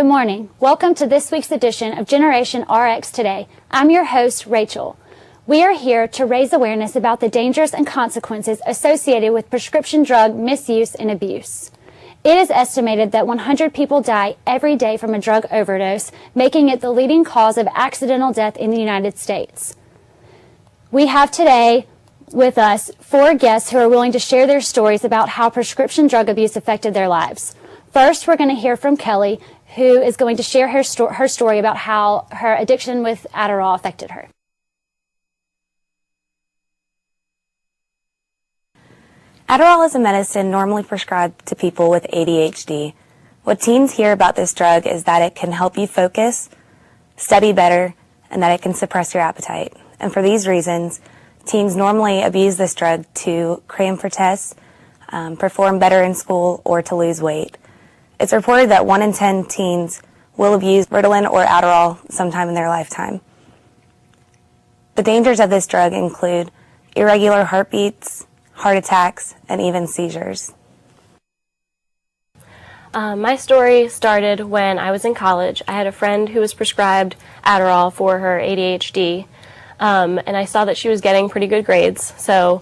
Good morning. Welcome to this week's edition of Generation RX Today. I'm your host, Rachel. We are here to raise awareness about the dangers and consequences associated with prescription drug misuse and abuse. It is estimated that 100 people die every day from a drug overdose, making it the leading cause of accidental death in the United States. We have today with us 4 guests who are willing to share their stories about how prescription drug abuse affected their lives. First, we're going to hear from Kelly, who is going to share her story about how her addiction with Adderall affected her. Adderall is a medicine normally prescribed to people with ADHD. What teens hear about this drug is that it can help you focus, study better, and that it can suppress your appetite. And for these reasons, teens normally abuse this drug to cram for tests, perform better in school, or to lose weight. It's reported that 1 in 10 teens will abuse Ritalin or Adderall sometime in their lifetime. The dangers of this drug include irregular heartbeats, heart attacks, and even seizures. My story started when I was in college. I had a friend who was prescribed Adderall for her ADHD, and I saw that she was getting pretty good grades. So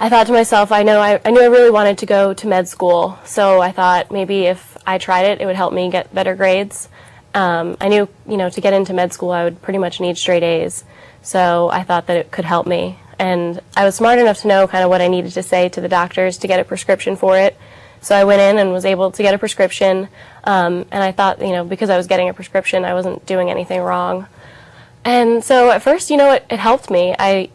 I thought to myself, I knew I really wanted to go to med school, so I thought maybe if I tried it, it would help me get better grades. I knew, to get into med school, I would pretty much need straight A's, so I thought that it could help me. And I was smart enough to know kind of what I needed to say to the doctors to get a prescription for it. So I went in and was able to get a prescription, and I thought, because I was getting a prescription, I wasn't doing anything wrong. And so at first, it helped me. I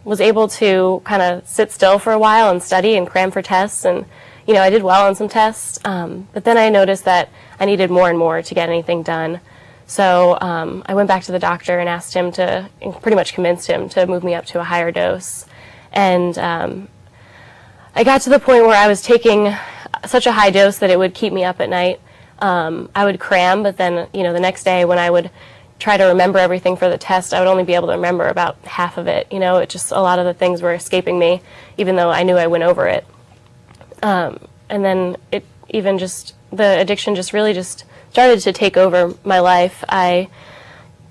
was able to kind of sit still for a while and study and cram for tests, and I did well on some tests, but then I noticed that I needed more and more to get anything done. So I went back to the doctor and asked him pretty much convinced him to move me up to a higher dose. And I got to the point where I was taking such a high dose that it would keep me up at night. I would cram, but then, the next day when I would try to remember everything for the test, I would only be able to remember about half of it. It just, a lot of the things were escaping me, even though I knew I went over it. And then the addiction really started to take over my life. I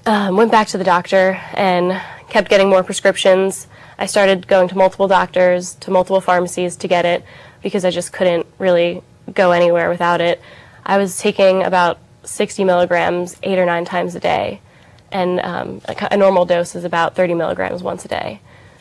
went back to the doctor and kept getting more prescriptions. I started going to multiple doctors, to multiple pharmacies to get it, because I just couldn't really go anywhere without it. I was taking about 60 milligrams 8 or 9 times a day, and a normal dose is about 30 milligrams once a day.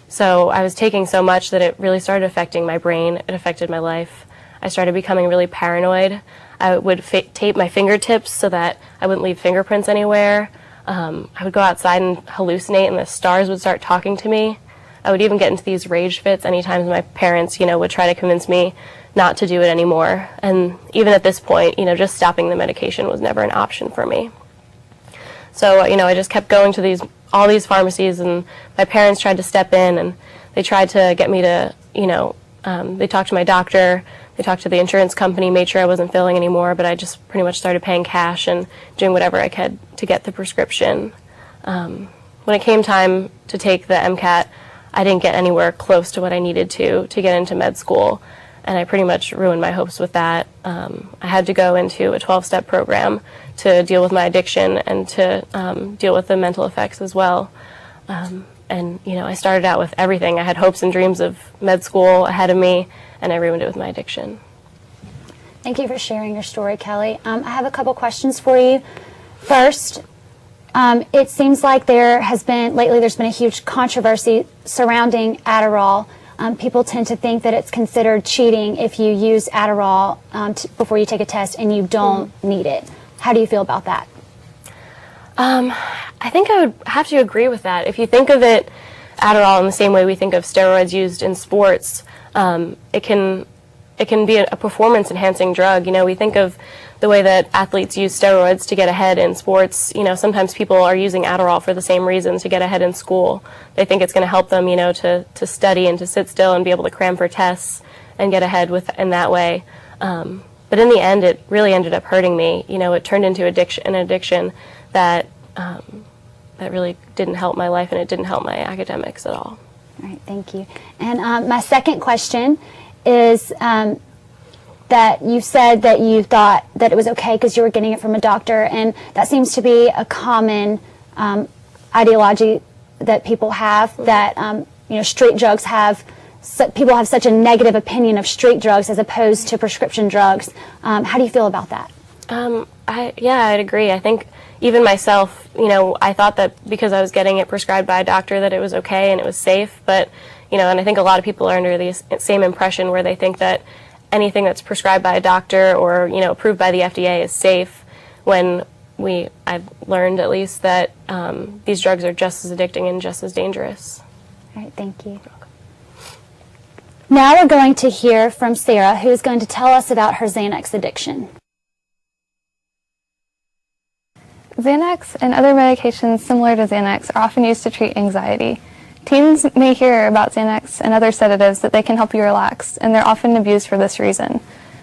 So I was taking so much that it really started affecting my brain. It affected my life. I started becoming really paranoid. I would tape my fingertips so that I wouldn't leave fingerprints anywhere. I would go outside and hallucinate, and the stars would start talking to me. I would even get into these rage fits anytime my parents, would try to convince me not to do it anymore. And even at this point, just stopping the medication was never an option for me. So, I just kept going to all these pharmacies, and my parents tried to step in, and they tried to get me to, they talked to my doctor. They talked to the insurance company, made sure I wasn't failing anymore, but I just pretty much started paying cash and doing whatever I could to get the prescription. When it came time to take the MCAT, I didn't get anywhere close to what I needed to get into med school, and I pretty much ruined my hopes with that. I had to go into a 12-step program to deal with my addiction and to deal with the mental effects as well. And, I started out with everything. I had hopes and dreams of med school ahead of me, and I ruined it with my addiction. Thank you for sharing your story, Kelly. I have a couple questions for you. First, it seems like there's been a huge controversy surrounding Adderall. People tend to think that it's considered cheating if you use Adderall before you take a test and you don't need it. How do you feel about that? I think I would have to agree with that. If you think of it, Adderall, in the same way we think of steroids used in sports, it can be a performance-enhancing drug. We think of the way that athletes use steroids to get ahead in sports. Sometimes people are using Adderall for the same reason, to get ahead in school. They think it's going to help them, to study and to sit still and be able to cram for tests and get ahead in that way. But in the end, it really ended up hurting me. It turned into an addiction that really didn't help my life, and it didn't help my academics at all. All right, thank you. And my second question is, that you said that you thought that it was okay because you were getting it from a doctor, and that seems to be a common ideology that people have, that street drugs people have such a negative opinion of street drugs as opposed to prescription drugs. How do you feel about that? I'd agree. I think even myself, I thought that because I was getting it prescribed by a doctor that it was okay and it was safe, but, and I think a lot of people are under the same impression where they think that anything that's prescribed by a doctor or, approved by the FDA is safe, when I've learned at least that these drugs are just as addicting and just as dangerous. All right, thank you. Now we're going to hear from Sarah, who is going to tell us about her Xanax addiction. Xanax and other medications similar to Xanax are often used to treat anxiety. Teens may hear about Xanax and other sedatives that they can help you relax, and they're often abused for this reason.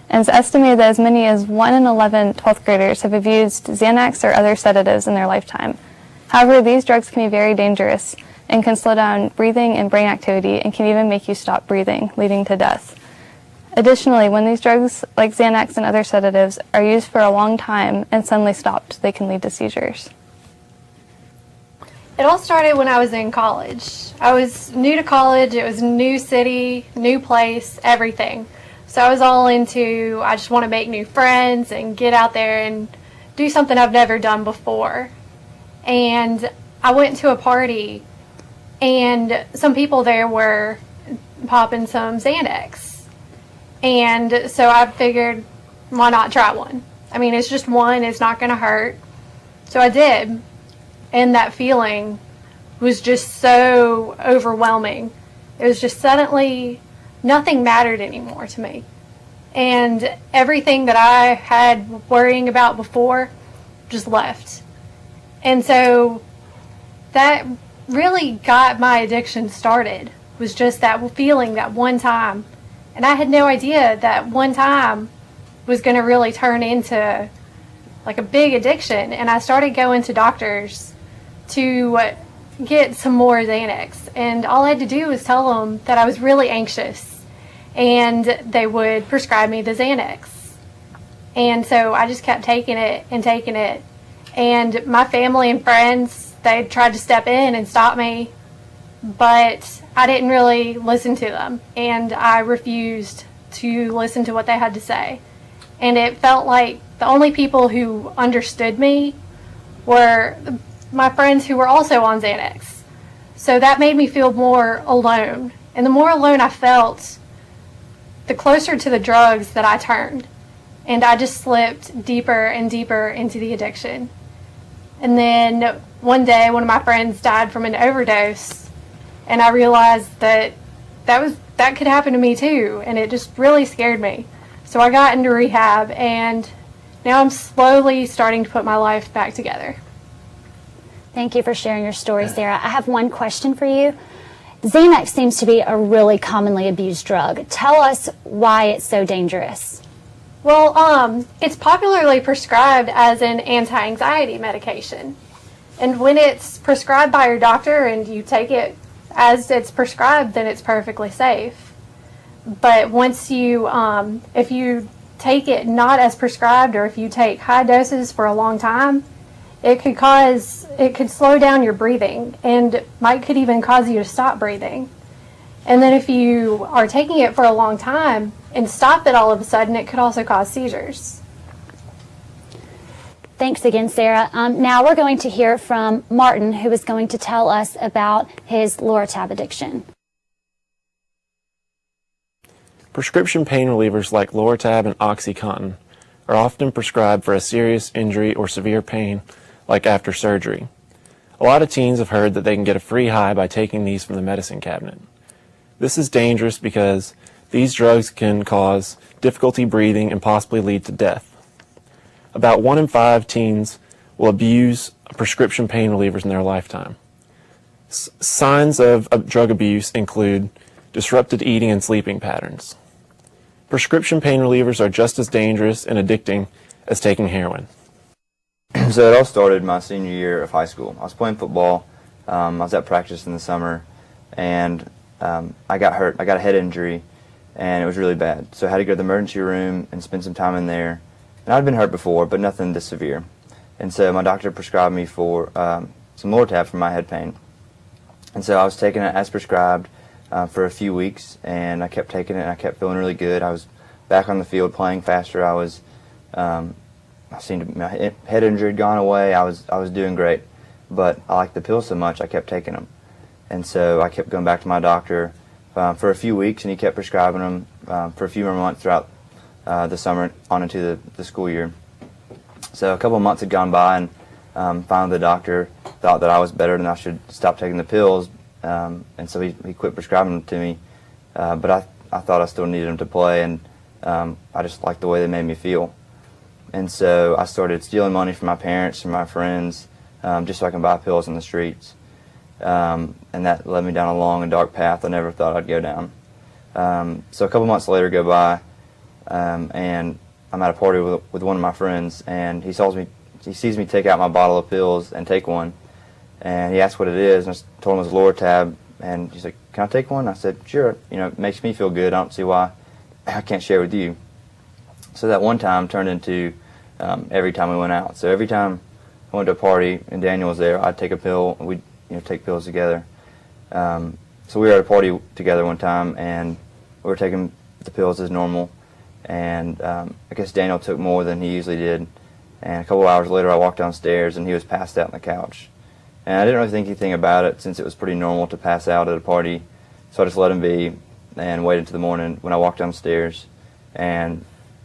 And it's estimated that as many as 1 in 11 12th graders have abused Xanax or other sedatives in their lifetime. However, these drugs can be very dangerous and can slow down breathing and brain activity and can even make you stop breathing, leading to death. Additionally, when these drugs, like Xanax and other sedatives, are used for a long time and suddenly stopped, they can lead to seizures. It all started when I was in college. I was new to college. It was a new city, new place, everything. So I was all into, I just want to make new friends and get out there and do something I've never done before. And I went to a party, and some people there were popping some Xanax. And so I figured, why not try one? I mean, it's just one, it's not going to hurt. So I did. And that feeling was just so overwhelming. It was just suddenly, nothing mattered anymore to me. And everything that I had worrying about before just left. And so that really got my addiction started, was just that feeling that one time. And I had no idea that one time was going to really turn into like a big addiction. And I started going to doctors to get some more Xanax. And all I had to do was tell them that I was really anxious. And they would prescribe me the Xanax. And so I just kept taking it and taking it. And my family and friends, they tried to step in and stop me. But I didn't really listen to them, and I refused to listen to what they had to say. And it felt like the only people who understood me were my friends who were also on Xanax. So that made me feel more alone. And the more alone I felt, the closer to the drugs that I turned. And I just slipped deeper and deeper into the addiction. And then one day, one of my friends died from an overdose. And I realized that could happen to me too, and it just really scared me. So I got into rehab, and now I'm slowly starting to put my life back together. Thank you for sharing your story, Sarah. I have one question for you. Xanax seems to be a really commonly abused drug. Tell us why it's so dangerous. Well, it's popularly prescribed as an anti-anxiety medication. And when it's prescribed by your doctor and you take it as it's prescribed, then it's perfectly safe. But once you, if you take it not as prescribed, or if you take high doses for a long time, it could slow down your breathing, and could even cause you to stop breathing. And then if you are taking it for a long time and stop it all of a sudden, it could also cause seizures. Thanks again, Sarah. Now we're going to hear from Martin, who is going to tell us about his Lortab addiction. Prescription pain relievers like Lortab and OxyContin are often prescribed for a serious injury or severe pain, like after surgery. A lot of teens have heard that they can get a free high by taking these from the medicine cabinet. This is dangerous because these drugs can cause difficulty breathing and possibly lead to death. About 1 in 5 teens will abuse prescription pain relievers in their lifetime. Signs of drug abuse include disrupted eating and sleeping patterns. Prescription pain relievers are just as dangerous and addicting as taking heroin. So it all started my senior year of high school. I was playing football. I was at practice in the summer, and I got hurt. I got a head injury, and it was really bad. So I had to go to the emergency room and spend some time in there. And I'd been hurt before, but nothing this severe. And so my doctor prescribed me for some Lortab for my head pain. And so I was taking it as prescribed for a few weeks, and I kept taking it, and I kept feeling really good. I was back on the field playing faster. I seemed my head injury had gone away. I was doing great, but I liked the pills so much I kept taking them. And so I kept going back to my doctor for a few weeks, and he kept prescribing them for a few more months throughout the summer on into the school year. So a couple of months had gone by, and finally the doctor thought that I was better and I should stop taking the pills, and so he quit prescribing them to me. But I thought I still needed them to play, and I just liked the way they made me feel. And so I started stealing money from my parents and my friends just so I can buy pills in the streets. And that led me down a long and dark path I never thought I'd go down. So a couple months later go by, and I'm at a party with one of my friends, and he sees me take out my bottle of pills and take one, and he asked what it is, and I told him it was Lortab, and he's like, "Can I take one?" I said, "Sure. You know, it makes me feel good. I don't see why I can't share with you." So that one time turned into every time we went out. So every time I went to a party and Daniel was there, I'd take a pill, and we'd take pills together. So we were at a party together one time, and we were taking the pills as normal. And I guess Daniel took more than he usually did. And a couple of hours later, I walked downstairs, and he was passed out on the couch. And I didn't really think anything about it, since it was pretty normal to pass out at a party. So I just let him be and waited until the morning when I walked downstairs. And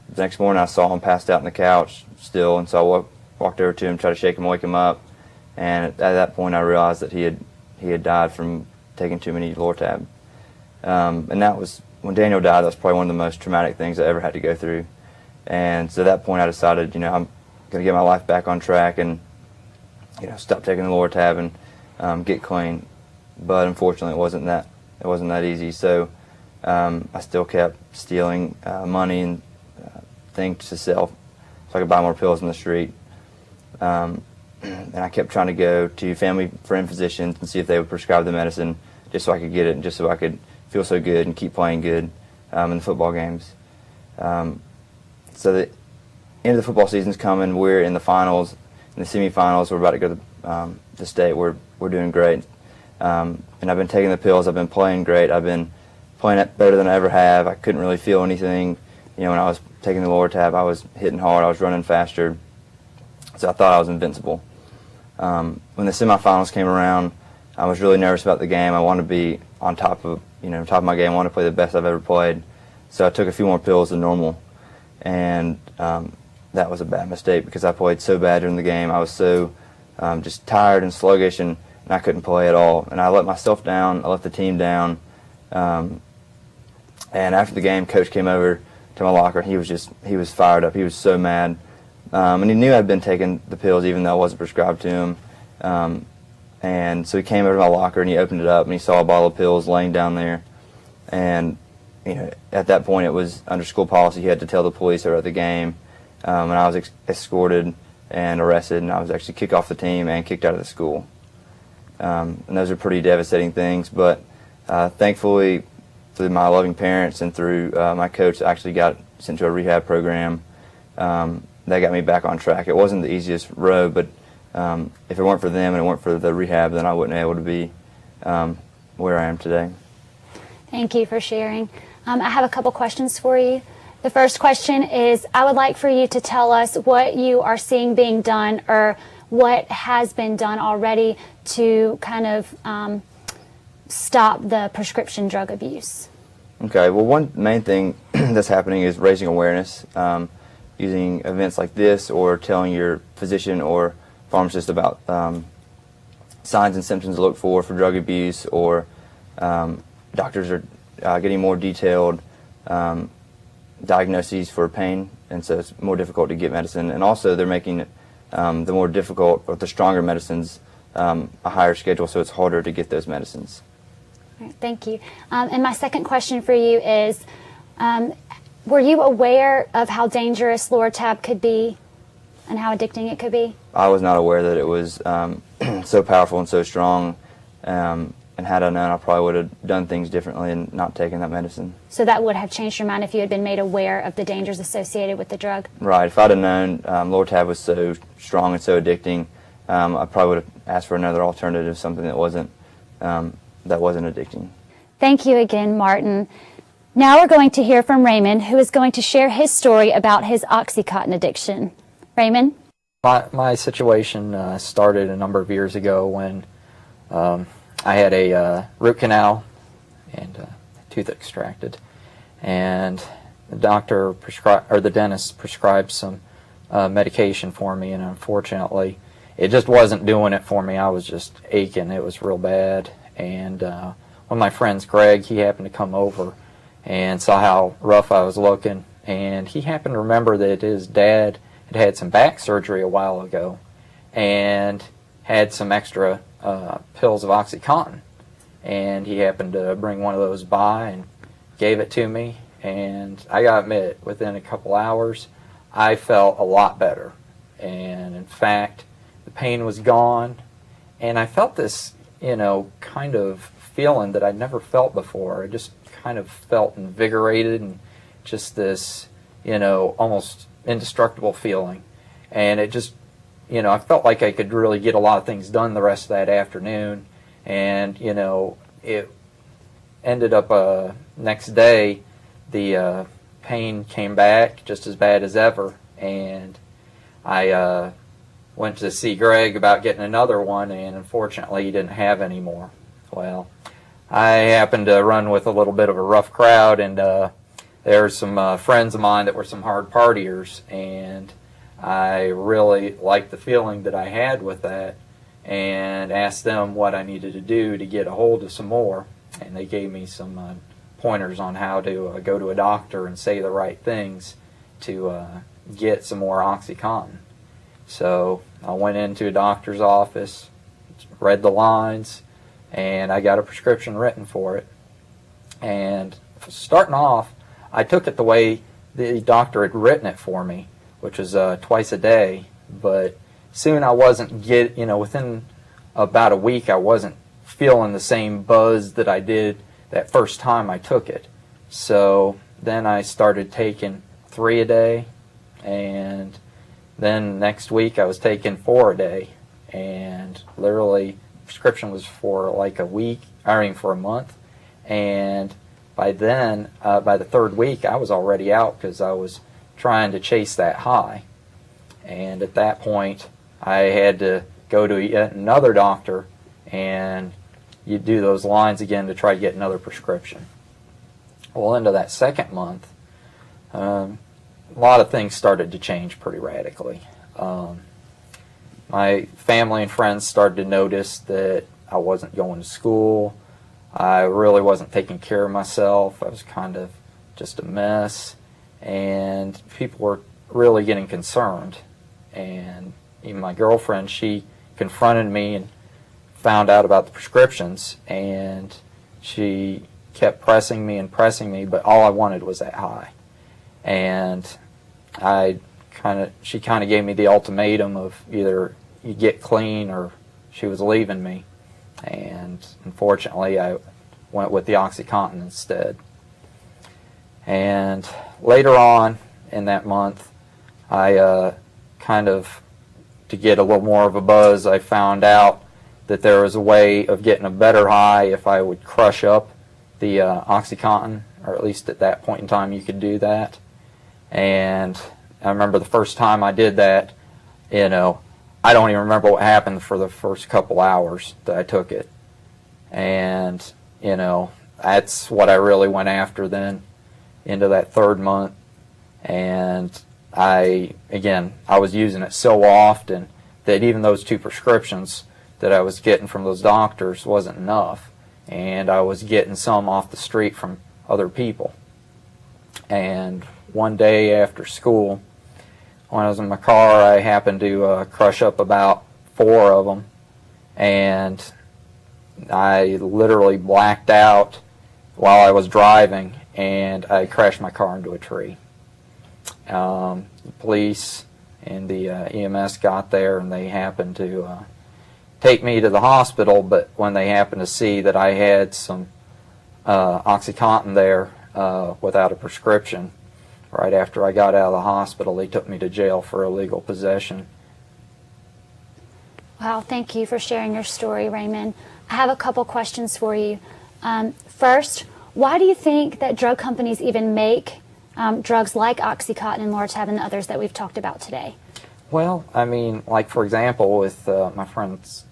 the next morning, I saw him passed out on the couch still, and so I walked over to him, tried to shake him, wake him up. And at that point, I realized that he had died from taking too many Lortab. And that was, when Daniel died, that was probably one of the most traumatic things I ever had to go through. And so at that point, I decided, I'm going to get my life back on track and, stop taking the Lortab and get clean. But unfortunately, it wasn't that easy. So I still kept stealing money and things to sell so I could buy more pills in the street. And I kept trying to go to family friend physicians and see if they would prescribe the medicine just so I could get it and just so I could feel so good and keep playing good in the football games. So the end of the football season's coming. We're in the finals, in the semifinals. We're about to go to the state. We're doing great. And I've been taking the pills. I've been playing great. I've been playing it better than I ever have. I couldn't really feel anything. When I was taking the Lortab, I was hitting hard. I was running faster. So I thought I was invincible. When the semifinals came around, I was really nervous about the game. I wanted to be on top of my game. I wanted to play the best I've ever played. So I took a few more pills than normal, and that was a bad mistake because I played so bad during the game. I was so just tired and sluggish, and I couldn't play at all. And I let myself down. I let the team down. And after the game, Coach came over to my locker. He was fired up. He was so mad. And he knew I'd been taking the pills even though I wasn't prescribed to him. And so he came over to my locker and he opened it up and he saw a bottle of pills laying down there. And at that point it was under school policy. He had to tell the police over at the game. And I was escorted and arrested, and I was actually kicked off the team and kicked out of the school. And those are pretty devastating things. But thankfully, through my loving parents and through my coach, I actually got sent to a rehab program. That got me back on track. It wasn't the easiest road, but if it weren't for them and it weren't for the rehab, then I wouldn't be able to be where I am today. Thank you for sharing. I have a couple questions for you. The first question is, I would like for you to tell us what you are seeing being done or what has been done already to kind of stop the prescription drug abuse. Okay, well, one main thing that's happening is raising awareness. Using events like this or telling your physician or pharmacist about signs and symptoms to look for drug abuse, or doctors are getting more detailed diagnoses for pain, and so it's more difficult to get medicine. And also they're making the more difficult or the stronger medicines a higher schedule, so it's harder to get those medicines. All right, thank you. And my second question for you is, were you aware of how dangerous Lortab could be and how addicting it could be? I was not aware that it was so powerful and so strong. and had I known, I probably would have done things differently and not taken that medicine. So that would have changed your mind if you had been made aware of the dangers associated with the drug? Right. If I'd have known Lortab was so strong and so addicting, I probably would have asked for another alternative, something that wasn't addicting. Thank you again, Martin. Now we're going to hear from Raymond, who is going to share his story about his OxyContin addiction. Raymond? My situation started a number of years ago when I had a root canal and a tooth extracted, and the dentist prescribed some medication for me, and unfortunately it just wasn't doing it for me. I was just aching. It was real bad. And one of my friends, Greg, he happened to come over and saw how rough I was looking, and he happened to remember that his dad had some back surgery a while ago and had some extra pills of OxyContin, and he happened to bring one of those by and gave it to me, and I gotta admit, within a couple hours I felt a lot better, and in fact the pain was gone, and I felt this, kind of feeling that I'd never felt before. I just kind of felt invigorated and just this, almost indestructible feeling, and it just, I felt like I could really get a lot of things done the rest of that afternoon, and it ended up next day the pain came back just as bad as ever, and I went to see Greg about getting another one, and unfortunately he didn't have any more. Well, I happened to run with a little bit of a rough crowd, and there were some friends of mine that were some hard partiers, and I really liked the feeling that I had with that, and asked them what I needed to do to get a hold of some more, and they gave me some pointers on how to go to a doctor and say the right things to get some more OxyContin. So I went into a doctor's office, read the lines, and I got a prescription written for it. And starting off, I took it the way the doctor had written it for me, which was twice a day. But soon I wasn't within about a week, I wasn't feeling the same buzz that I did that first time I took it. So then I started taking 3 a day, and then next week I was taking 4 a day, and literally prescription was for like a week, for a month, and by then, by the 3rd week, I was already out because I was trying to chase that high. And at that point, I had to go to yet another doctor, and you do those lines again to try to get another prescription. Well, into that 2nd month, a lot of things started to change pretty radically. My family and friends started to notice that I wasn't going to school. I really wasn't taking care of myself. I was kind of just a mess, and people were really getting concerned. And even my girlfriend, she confronted me and found out about the prescriptions, and she kept pressing me, but all I wanted was that high. And she kind of gave me the ultimatum of either you get clean or she was leaving me. And unfortunately, I went with the OxyContin instead. And later on in that month, I to get a little more of a buzz, I found out that there was a way of getting a better high if I would crush up the OxyContin, or at least at that point in time you could do that. And I remember the first time I did that, I don't even remember what happened for the first couple hours that I took it. And, that's what I really went after then into that 3rd month. And I was using it so often that even those 2 prescriptions that I was getting from those doctors wasn't enough. And I was getting some off the street from other people. And one day after school, when I was in my car, I happened to crush up about 4 of them, and I literally blacked out while I was driving, and I crashed my car into a tree. The police and the EMS got there, and they happened to take me to the hospital, but when they happened to see that I had some OxyContin there without a prescription, right after I got out of the hospital, they took me to jail for illegal possession. Wow, thank you for sharing your story, Raymond. I have a couple questions for you. First, why do you think that drug companies even make drugs like OxyContin and Lortab and the others that we've talked about today? Well, I mean, like for example, with my friend's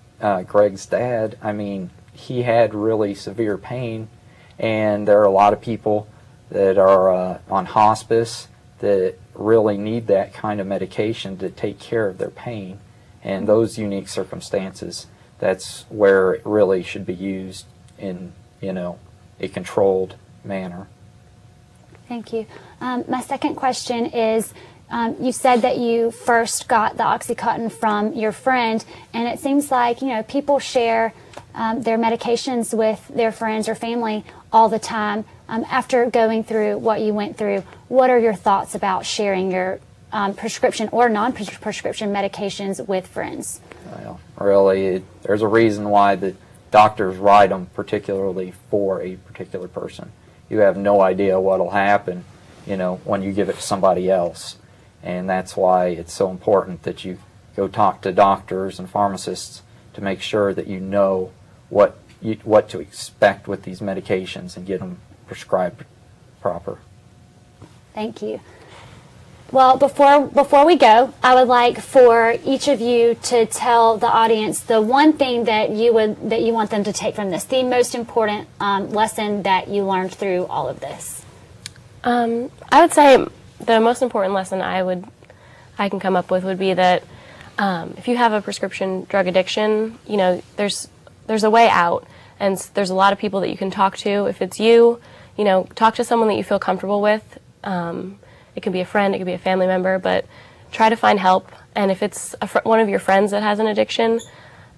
Greg's dad, I mean, he had really severe pain, and there are a lot of people that are on hospice that really need that kind of medication to take care of their pain. And those unique circumstances, that's where it really should be used in, you know, a controlled manner. Thank you. My second question is, you said that you first got the OxyContin from your friend, and it seems like, you know, people share their medications with their friends or family all the time. After going through what you went through, what are your thoughts about sharing your prescription or non-prescription medications with friends? Well, really, there's a reason why the doctors write them particularly for a particular person. You have no idea what will happen, you know, when you give it to somebody else. And that's why it's so important that you go talk to doctors and pharmacists to make sure that you know what to expect with these medications and get them prescribed proper. Thank you. Well, before we go, I would like for each of you to tell the audience the one thing that you want them to take from this, the most important lesson that you learned through all of this. I would say the most important lesson I can come up with would be that if you have a prescription drug addiction, you know, there's a way out, and there's a lot of people that you can talk to. If it's you know, talk to someone that you feel comfortable with. It can be a friend, it can be a family member, but try to find help. And if it's one of your friends that has an addiction,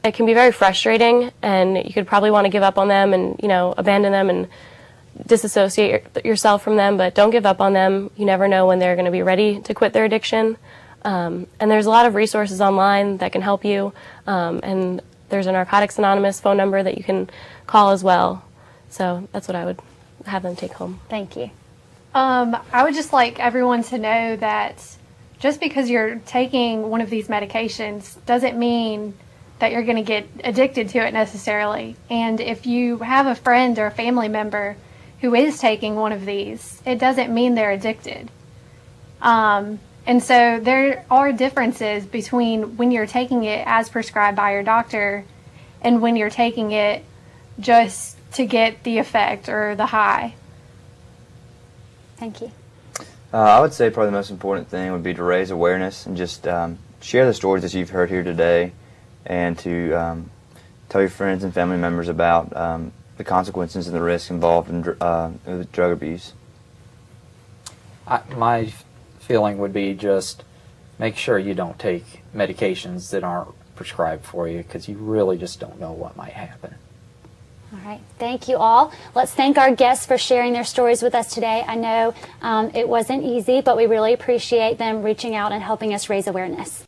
it can be very frustrating, and you could probably want to give up on them and, you know, abandon them and disassociate yourself from them, but don't give up on them. You never know when they're going to be ready to quit their addiction. And there's a lot of resources online that can help you, and there's a Narcotics Anonymous phone number that you can call as well. So that's what I would have them take home. Thank you. I would just like everyone to know that just because you're taking one of these medications doesn't mean that you're going to get addicted to it necessarily. And if you have a friend or a family member who is taking one of these, it doesn't mean they're addicted. And so there are differences between when you're taking it as prescribed by your doctor and when you're taking it just to get the effect or the high. Thank you. I would say probably the most important thing would be to raise awareness and just share the stories that you've heard here today, and to tell your friends and family members about the consequences and the risks involved in drug abuse. My feeling would be just make sure you don't take medications that aren't prescribed for you, because you really just don't know what might happen. All right. Thank you all. Let's thank our guests for sharing their stories with us today. I know it wasn't easy, but we really appreciate them reaching out and helping us raise awareness.